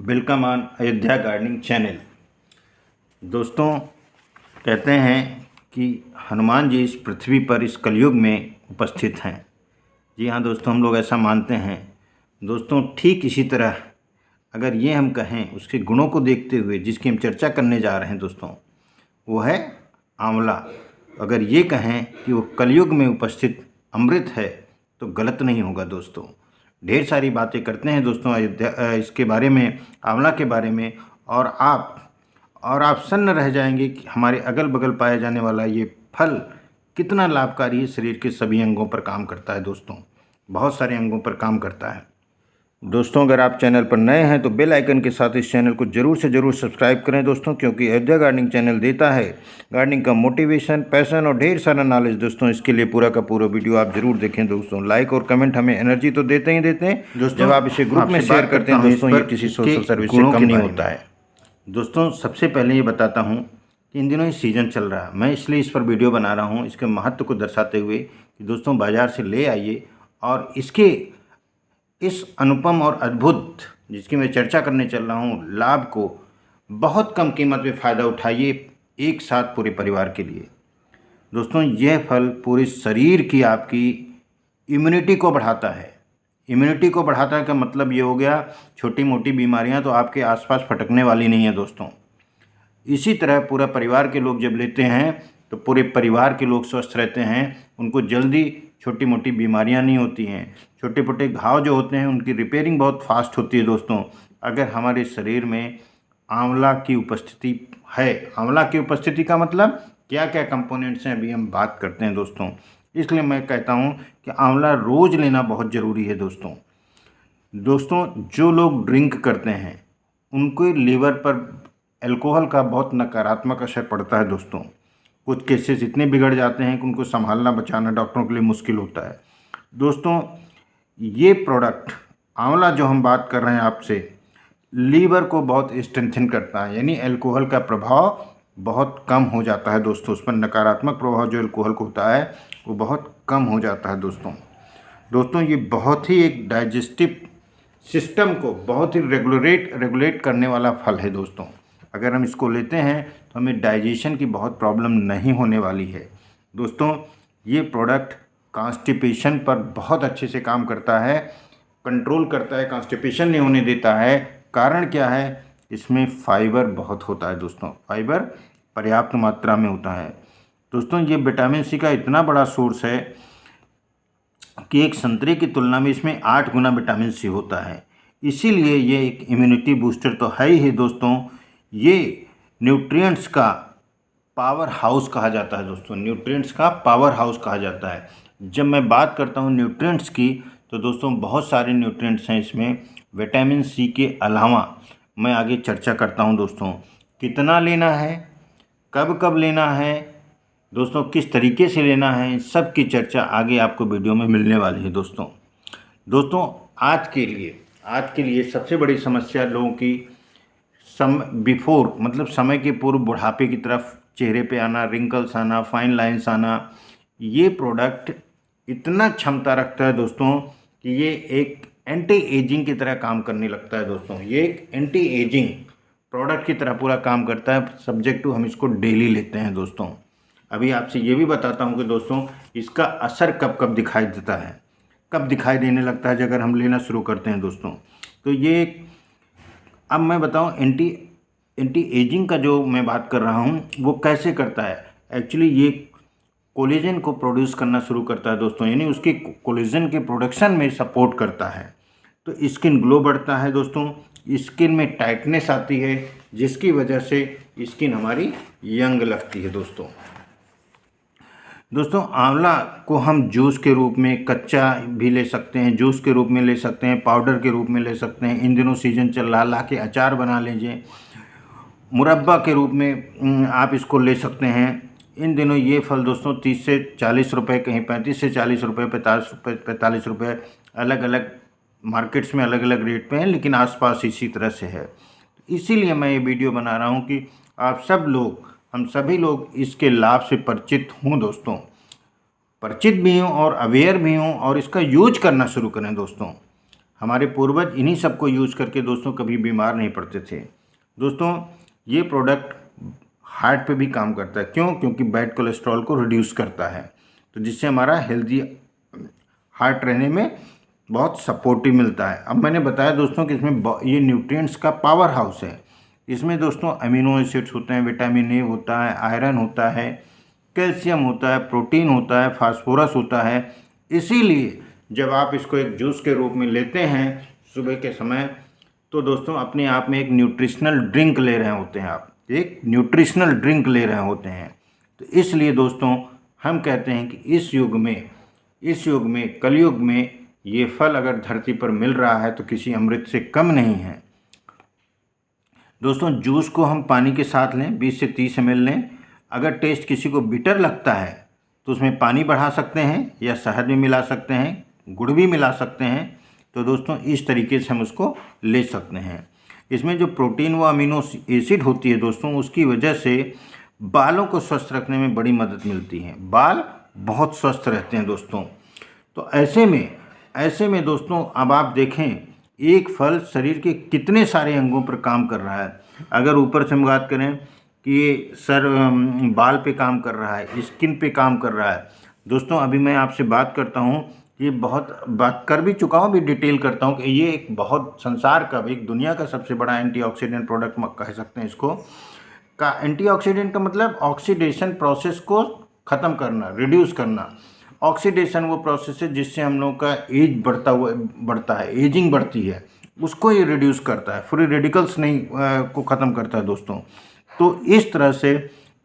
Welcome on Ayodhya gardening channel. दोस्तों, कहते हैं कि हनुमान जी इस पृथ्वी पर इस कलयुग में उपस्थित हैं। जी हाँ दोस्तों, हम लोग ऐसा मानते हैं। दोस्तों, ठीक इसी तरह अगर ये हम कहें उसके गुणों को देखते हुए जिसकी हम चर्चा करने जा रहे हैं दोस्तों, वो है आंवला। अगर ये कहें कि वो कलयुग में उपस्थित अमृत है तो गलत नहीं होगा दोस्तों। ढेर सारी बातें करते हैं दोस्तों अयोध्या इसके बारे में, आंवला के बारे में, और आप सन्न रह जाएंगे कि हमारे अगल बगल पाया जाने वाला ये फल कितना लाभकारी है। शरीर के सभी अंगों पर काम करता है दोस्तों, बहुत सारे अंगों पर काम करता है। दोस्तों, अगर आप चैनल पर नए हैं तो बेल आइकन के साथ इस चैनल को जरूर से जरूर सब्सक्राइब करें दोस्तों, क्योंकि अयोध्या गार्डनिंग चैनल देता है गार्डनिंग का मोटिवेशन, पैशन और ढेर सारा नॉलेज दोस्तों। इसके लिए पूरा का पूरा वीडियो आप जरूर देखें दोस्तों। लाइक और कमेंट हमें एनर्जी तो देते ही देते हैं दोस्तों। जब आप इसे ग्रुप में शेयर करते हैं दोस्तों, ये किसी सोशल सर्विस से कम नहीं होता है दोस्तों। सबसे पहले ये बताता हूँ कि इन दिनों ये सीज़न चल रहा है, मैं इसलिए इस पर वीडियो बना रहा हूँ, इसके महत्व को दर्शाते हुए कि दोस्तों बाज़ार से ले आइए और इसके इस अनुपम और अद्भुत जिसकी मैं चर्चा करने चल रहा हूँ लाभ को बहुत कम कीमत में फ़ायदा उठाइए एक साथ पूरे परिवार के लिए। दोस्तों, यह फल पूरे शरीर की आपकी इम्यूनिटी को बढ़ाता है। इम्यूनिटी को बढ़ाता है का मतलब ये हो गया, छोटी मोटी बीमारियां तो आपके आसपास फटकने वाली नहीं है दोस्तों। इसी तरह पूरा परिवार के लोग जब लेते हैं तो पूरे परिवार के लोग स्वस्थ रहते हैं, उनको जल्दी छोटी मोटी बीमारियां नहीं होती हैं। छोटे मोटे घाव जो होते हैं उनकी रिपेयरिंग बहुत फास्ट होती है दोस्तों, अगर हमारे शरीर में आंवला की उपस्थिति है। आंवला की उपस्थिति का मतलब क्या क्या कंपोनेंट्स हैं अभी हम बात करते हैं दोस्तों। इसलिए मैं कहता हूँ कि आंवला रोज़ लेना बहुत ज़रूरी है दोस्तों। दोस्तों, जो लोग ड्रिंक करते हैं उनके लीवर पर अल्कोहल का बहुत नकारात्मक असर पड़ता है दोस्तों। कुछ केसेस इतने बिगड़ जाते हैं कि उनको संभालना बचाना डॉक्टरों के लिए मुश्किल होता है दोस्तों। ये प्रोडक्ट आंवला जो हम बात कर रहे हैं आपसे, लीवर को बहुत स्ट्रेंथन करता है, यानी अल्कोहल का प्रभाव बहुत कम हो जाता है दोस्तों। उस पर नकारात्मक प्रभाव जो अल्कोहल को होता है वो बहुत कम हो जाता है दोस्तों। ये बहुत ही एक डाइजेस्टिव सिस्टम को बहुत ही रेगुलेट करने वाला फल है दोस्तों। अगर हम इसको लेते हैं तो हमें डाइजेशन की बहुत प्रॉब्लम नहीं होने वाली है दोस्तों। ये प्रोडक्ट कॉन्स्टिपेशन पर बहुत अच्छे से काम करता है, कंट्रोल करता है, कॉन्स्टिपेशन नहीं होने देता है। कारण क्या है? इसमें फाइबर बहुत होता है दोस्तों, फाइबर पर्याप्त मात्रा में होता है दोस्तों। ये विटामिन सी का इतना बड़ा सोर्स है कि एक संतरे की तुलना में इसमें 8 गुना विटामिन सी होता है। इसीलिए ये एक इम्यूनिटी बूस्टर तो है ही दोस्तों। ये न्यूट्रिएंट्स का पावर हाउस कहा जाता है दोस्तों, न्यूट्रिएंट्स का पावर हाउस कहा जाता है। जब मैं बात करता हूँ न्यूट्रिएंट्स की तो दोस्तों बहुत सारे न्यूट्रिएंट्स हैं इसमें। विटामिन सी के अलावा मैं आगे चर्चा करता हूँ दोस्तों, कितना लेना है, कब कब लेना है दोस्तों, किस तरीके से लेना है, सब की चर्चा आगे आपको वीडियो में मिलने वाली है दोस्तों। आज के लिए सबसे बड़ी समस्या लोगों की मतलब समय के पूर्व बुढ़ापे की तरफ चेहरे पे आना, रिंकल्स आना, फाइन लाइंस आना। ये प्रोडक्ट इतना क्षमता रखता है दोस्तों कि ये एक एंटी एजिंग की तरह काम करने लगता है दोस्तों। ये एक एंटी एजिंग प्रोडक्ट की तरह पूरा काम करता है, सब्जेक्ट टू हम इसको डेली लेते हैं दोस्तों। अभी आपसे ये भी बताता हूँ कि दोस्तों इसका असर कब कब दिखाई देता है, कब दिखाई देने लगता है अगर हम लेना शुरू करते हैं दोस्तों। तो ये अब मैं बताऊँ एंटी एजिंग का जो मैं बात कर रहा हूँ वो कैसे करता है। एक्चुअली ये कोलेजन को प्रोड्यूस करना शुरू करता है दोस्तों, यानी उसके कोलेजन के प्रोडक्शन में सपोर्ट करता है। तो स्किन ग्लो बढ़ता है दोस्तों, स्किन में टाइटनेस आती है, जिसकी वजह से स्किन हमारी यंग लगती है दोस्तों। आंवला को हम जूस के रूप में कच्चा भी ले सकते हैं, जूस के रूप में ले सकते हैं, पाउडर के रूप में ले सकते हैं। इन दिनों सीजन चल रहा, ला के अचार बना लीजिए, मुरब्बा के रूप में आप इसको ले सकते हैं। इन दिनों ये फल दोस्तों 30 से 40 रुपये, कहीं 35 से 40 रुपये, 45 रुपये, अलग अलग मार्केट्स में अलग अलग रेट पे हैं, लेकिन आसपास इसी तरह से है। इसीलिए मैं ये वीडियो बना रहा हूँ कि आप सब लोग, हम सभी लोग इसके लाभ से परिचित हों दोस्तों, परिचित भी हों और अवेयर भी हों और इसका यूज करना शुरू करें दोस्तों। हमारे पूर्वज इन्हीं सबको यूज करके दोस्तों कभी बीमार नहीं पड़ते थे। दोस्तों ये प्रोडक्ट हार्ट पे भी काम करता है। क्यों? क्योंकि बैड कोलेस्ट्रॉल को रिड्यूस करता है, तो जिससे हमारा हेल्दी हार्ट रहने में बहुत सपोर्टिव मिलता है। अब मैंने बताया दोस्तों कि इसमें ये न्यूट्रिएंट्स का पावर हाउस है। इसमें दोस्तों अमीनो एसिड्स होते हैं, विटामिन ए होता है, आयरन होता है, कैल्शियम होता है, प्रोटीन होता है, फास्फोरस होता है। इसीलिए जब आप इसको एक जूस के रूप में लेते हैं सुबह के समय, तो दोस्तों अपने आप में एक न्यूट्रिशनल ड्रिंक ले रहे होते हैं, आप एक न्यूट्रिशनल ड्रिंक ले रहे होते हैं। तो इसलिए दोस्तों हम कहते हैं कि इस युग में कलयुग में ये फल अगर धरती पर मिल रहा है तो किसी अमृत से कम नहीं है। दोस्तों जूस को हम पानी के साथ लें, 20 से 30 ml लें। अगर टेस्ट किसी को बिटर लगता है तो उसमें पानी बढ़ा सकते हैं या शहद भी मिला सकते हैं, गुड़ भी मिला सकते हैं। तो दोस्तों इस तरीके से हम उसको ले सकते हैं। इसमें जो प्रोटीन व अमीनो एसिड होती है दोस्तों, उसकी वजह से बालों को स्वस्थ रखने में बड़ी मदद मिलती है। बाल बहुत स्वस्थ रहते हैं दोस्तों। तो ऐसे में दोस्तों अब आप देखें, एक फल शरीर के कितने सारे अंगों पर काम कर रहा है। अगर ऊपर से हम बात करें कि ये बाल पे काम कर रहा है, स्किन पे काम कर रहा है। दोस्तों अभी मैं आपसे बात करता हूँ, ये बहुत बात कर भी चुका हूँ, भी डिटेल करता हूँ कि ये एक बहुत संसार का, एक दुनिया का सबसे बड़ा एंटीऑक्सीडेंट प्रोडक्ट कह सकते हैं इसको। का एंटीऑक्सीडेंट का मतलब ऑक्सीडेशन प्रोसेस को ख़त्म करना, रिड्यूस करना। ऑक्सीडेशन वो प्रोसेस है जिससे हम लोगों का एज बढ़ता है, एजिंग बढ़ती है, उसको ये रिड्यूस करता है। फ्री रेडिकल्स नहीं को ख़त्म करता है दोस्तों। तो इस तरह से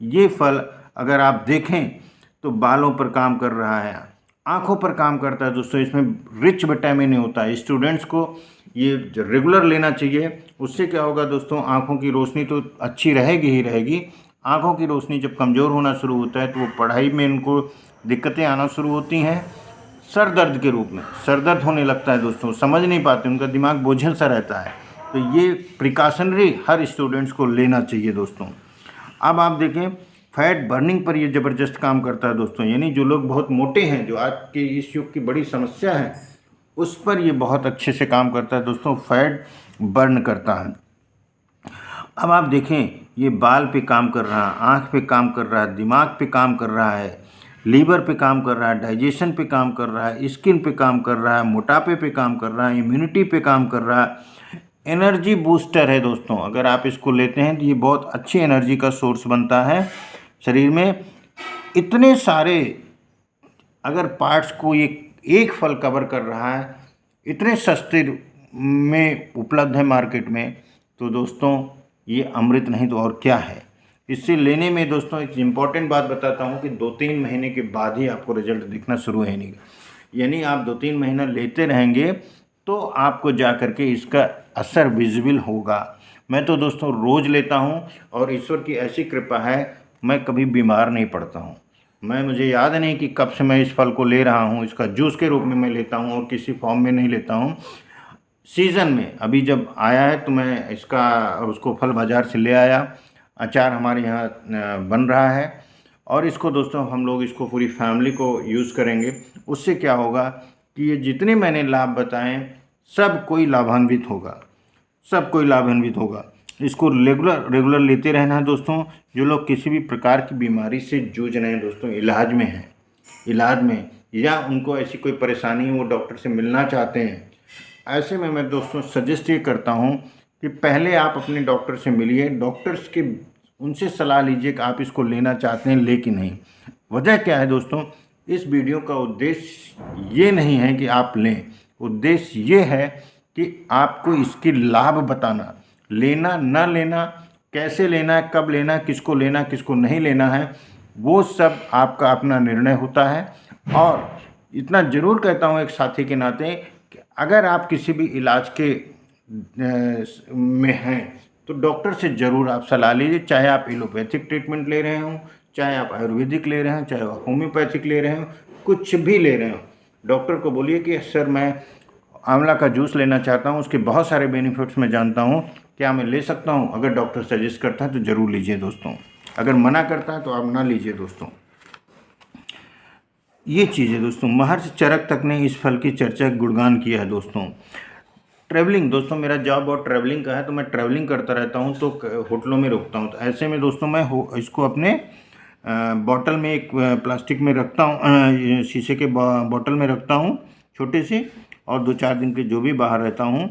ये फल अगर आप देखें तो बालों पर काम कर रहा है, आँखों पर काम करता है दोस्तों। इसमें रिच विटामिन ए होता है। स्टूडेंट्स को ये रेगुलर लेना चाहिए। उससे क्या होगा दोस्तों, आँखों की रोशनी तो अच्छी रहेगी ही रहेगी। आँखों की रोशनी जब कमज़ोर होना शुरू होता है तो वो पढ़ाई में उनको दिक्कतें आना शुरू होती हैं। सर दर्द के रूप में सर दर्द होने लगता है दोस्तों, समझ नहीं पाते, उनका दिमाग बोझिल सा रहता है। तो ये प्रिकॉशनरी हर स्टूडेंट्स को लेना चाहिए दोस्तों। अब आप देखें, फैट बर्निंग पर ये ज़बरदस्त काम करता है दोस्तों। यानी जो लोग बहुत मोटे हैं, जो आज के इस युग की बड़ी समस्या है, उस पर ये बहुत अच्छे से काम करता है दोस्तों। फैट बर्न करता है। अब आप देखें, ये बाल पे काम कर रहा है, आँख पे काम कर रहा है, दिमाग पे काम कर रहा है, लीवर पे काम कर रहा है, डाइजेशन पे काम कर रहा है, स्किन पे काम कर रहा है, मोटापे पे काम कर रहा है, इम्यूनिटी पे काम कर रहा है। एनर्जी बूस्टर है दोस्तों। अगर आप इसको लेते हैं तो ये बहुत अच्छी एनर्जी का सोर्स बनता है शरीर में। इतने सारे अगर पार्ट्स को ये एक फल कवर कर रहा है, इतने सस्ते में उपलब्ध है मार्केट में, तो दोस्तों ये अमृत नहीं तो और क्या है। इससे लेने में दोस्तों एक इम्पॉर्टेंट बात बताता हूँ कि 2-3 महीने के बाद ही आपको रिजल्ट दिखना शुरू है। नहीं, यानी आप 2-3 महीना लेते रहेंगे तो आपको जा कर के इसका असर विजिबल होगा। मैं तो दोस्तों रोज़ लेता हूँ और ईश्वर की ऐसी कृपा है, मैं कभी बीमार नहीं पड़ता हूँ। मुझे याद नहीं कि कब से मैं इस फल को ले रहा हूँ। इसका जूस के रूप में मैं लेता हूँ और किसी फॉर्म में नहीं लेता हूँ। सीज़न में अभी जब आया है तो मैं उसको फल बाज़ार से ले आया। अचार हमारे यहाँ बन रहा है और इसको दोस्तों हम लोग इसको पूरी फैमिली को यूज़ करेंगे। उससे क्या होगा कि ये जितने मैंने लाभ बताएं सब कोई लाभान्वित होगा, सब कोई लाभान्वित होगा। इसको रेगुलर लेते रहना है दोस्तों। जो लोग किसी भी प्रकार की बीमारी से जूझ रहे हैं दोस्तों, इलाज में या उनको ऐसी कोई परेशानी वो डॉक्टर से मिलना चाहते हैं, ऐसे में मैं दोस्तों सजेस्ट ये करता हूँ कि पहले आप अपने डॉक्टर से मिलिए। डॉक्टर्स के उनसे सलाह लीजिए कि आप इसको लेना चाहते हैं ले कि नहीं। वजह क्या है दोस्तों, इस वीडियो का उद्देश्य ये नहीं है कि आप लें, उद्देश्य ये है कि आपको इसके लाभ बताना। लेना ना लेना, कैसे लेना है, कब लेना है, किसको लेना किसको नहीं लेना है, वो सब आपका अपना निर्णय होता है। और इतना ज़रूर कहता हूँ एक साथी के नाते कि अगर आप किसी भी इलाज के में हैं तो डॉक्टर से ज़रूर आप सलाह लीजिए। चाहे आप एलोपैथिक ट्रीटमेंट ले रहे हों, चाहे आप आयुर्वेदिक ले रहे हों, चाहे आप होम्योपैथिक ले रहे हों, कुछ भी ले रहे हों, डॉक्टर को बोलिए कि सर मैं आंवला का जूस लेना चाहता हूं, उसके बहुत सारे बेनिफिट्स मैं जानता हूं, क्या मैं ले सकता हूं। अगर डॉक्टर सजेस्ट करता है तो ज़रूर लीजिए दोस्तों, अगर मना करता है तो आप ना लीजिए दोस्तों। ये चीज़ है दोस्तों। महर्षि चरक तक ने इस फल की चर्चा गुणगान किया है दोस्तों। ट्रैवलिंग दोस्तों, मेरा जॉब और ट्रैवलिंग का है, तो मैं ट्रैवलिंग करता रहता हूँ, तो होटलों में रुकता हूँ। तो ऐसे में दोस्तों मैं इसको अपने बॉटल में, एक प्लास्टिक में रखता हूँ, शीशे के बॉटल में रखता हूँ छोटे से, और 2-4 दिन के जो भी बाहर रहता हूँ,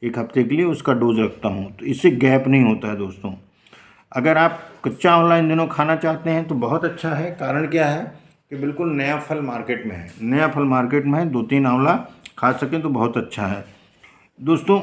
1 हफ्ते के लिए उसका डोज रखता हूँ। तो इससे गैप नहीं होता है दोस्तों। अगर आप कच्चा आंवला इन दिनों खाना चाहते हैं तो बहुत अच्छा है। कारण क्या है कि बिल्कुल नया फल मार्केट में है, नया फल मार्केट में है। 2-3 आंवला खा सकें तो बहुत अच्छा है दोस्तों।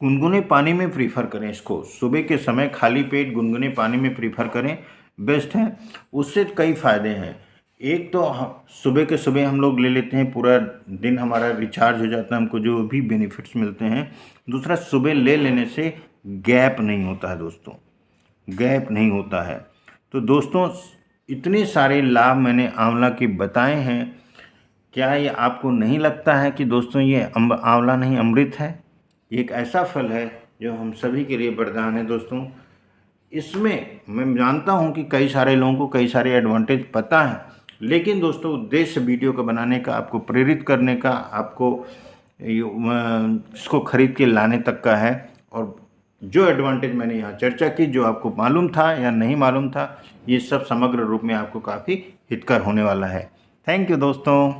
गुनगुने पानी में प्रीफर करें इसको, सुबह के समय खाली पेट गुनगुने पानी में प्रीफर करें, बेस्ट है। उससे कई फ़ायदे हैं। एक तो सुबह के सुबह हम लोग ले लेते हैं, पूरा दिन हमारा रिचार्ज हो जाता है, हमको जो भी बेनिफिट्स मिलते हैं। दूसरा, सुबह ले लेने से गैप नहीं होता है दोस्तों, गैप नहीं होता है। तो दोस्तों, इतने सारे लाभ मैंने आंवला के बताए हैं। क्या ये आपको नहीं लगता है कि दोस्तों ये आंवला नहीं अमृत है? एक ऐसा फल है जो हम सभी के लिए वरदान है दोस्तों। इसमें मैं जानता हूं कि कई सारे लोगों को कई सारे एडवांटेज पता है, लेकिन दोस्तों उद्देश्य वीडियो को बनाने का, आपको प्रेरित करने का, आपको इसको खरीद के लाने तक का है। और जो एडवांटेज मैंने यहाँ चर्चा की, जो आपको मालूम था या नहीं मालूम था, ये सब समग्र रूप में आपको काफ़ी हितकर होने वाला है। थैंक यू दोस्तों।